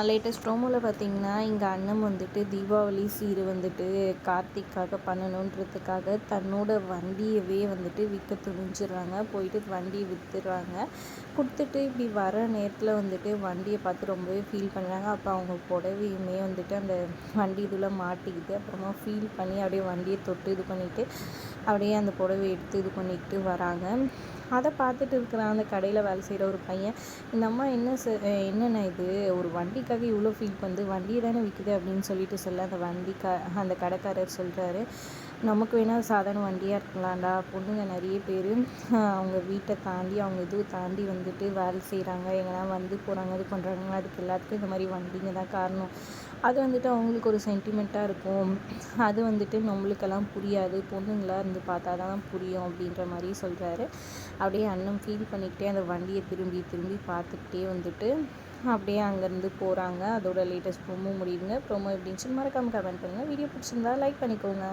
Latest ப்ரோமோவில் பார்த்தீங்கன்னா, எங்க அண்ணன் வந்துட்டு தீபாவளி சீர் வந்துட்டு கார்த்திக்காக பண்ணணுன்றதுக்காக தன்னோட வண்டியவே வந்துட்டு விற்க துணிஞ்சிடுறாங்க. போயிட்டு வண்டியை விற்றுடுறாங்க. கொடுத்துட்டு இப்படி வர நேரத்தில் வந்துட்டு வண்டியை பார்த்து ரொம்பவே ஃபீல் பண்ணுறாங்க. அப்போ அவங்க புடவையுமே வந்துட்டு அந்த வண்டி இதில் மாட்டிக்கிது. அப்புறமா ஃபீல் பண்ணி அப்படியே வண்டியை தொட்டு இது பண்ணிவிட்டு அப்படியே அந்த புடவை எடுத்து இது பண்ணிக்கிட்டு வராங்க. அதை பார்த்துட்டு இருக்கிற அந்த கடையில் வேலை செய்கிற ஒரு பையன், இந்த அம்மா என்னென்ன இது ஒரு வண்டிக்காக இவ்வளோ ஃபீல் பண்ணுது, வண்டியை தானே விற்குது அப்படின்னு சொல்லிட்டு சொல்ல அந்த கடைக்காரர் சொல்கிறாரு, நமக்கு வேணால் சாதாரண வண்டியாக இருக்கலாம்டா, பொண்ணுங்க நிறைய பேர் அவங்க வீட்டை தாண்டி அவங்க இதுவை தாண்டி வந்துட்டு வேலை செய்கிறாங்க, எங்கன்னா வந்து போகிறாங்க இது பண்ணுறாங்க, அதுக்கு எல்லாத்துக்கும் இந்த மாதிரி வண்டிங்க தான் காரணம். அது வந்துட்டு அவங்களுக்கு ஒரு சென்டிமெண்ட்டாக இருக்கும், அது வந்துட்டு நம்மளுக்கெல்லாம் புரியாது, பொண்ணுங்களாக இருந்து பார்த்தா தான் புரியும் அப்படின்ற மாதிரி சொல்கிறாரு. அப்படியே அண்ணன் ஃபீல் பண்ணிக்கிட்டே அந்த வண்டியை திரும்பி திரும்பி பார்த்துக்கிட்டே வந்துட்டு அப்படியே அங்கேருந்து போகிறாங்க. அதோட லேட்டஸ்ட் ப்ரோமோ முடியுதுங்க. ப்ரோமோ எப்படி இருந்துச்சுன்னு மறக்காமல் கமெண்ட் பண்ணுங்கள். வீடியோ பிடிச்சிருந்தா லைக் பண்ணிக்கோங்க.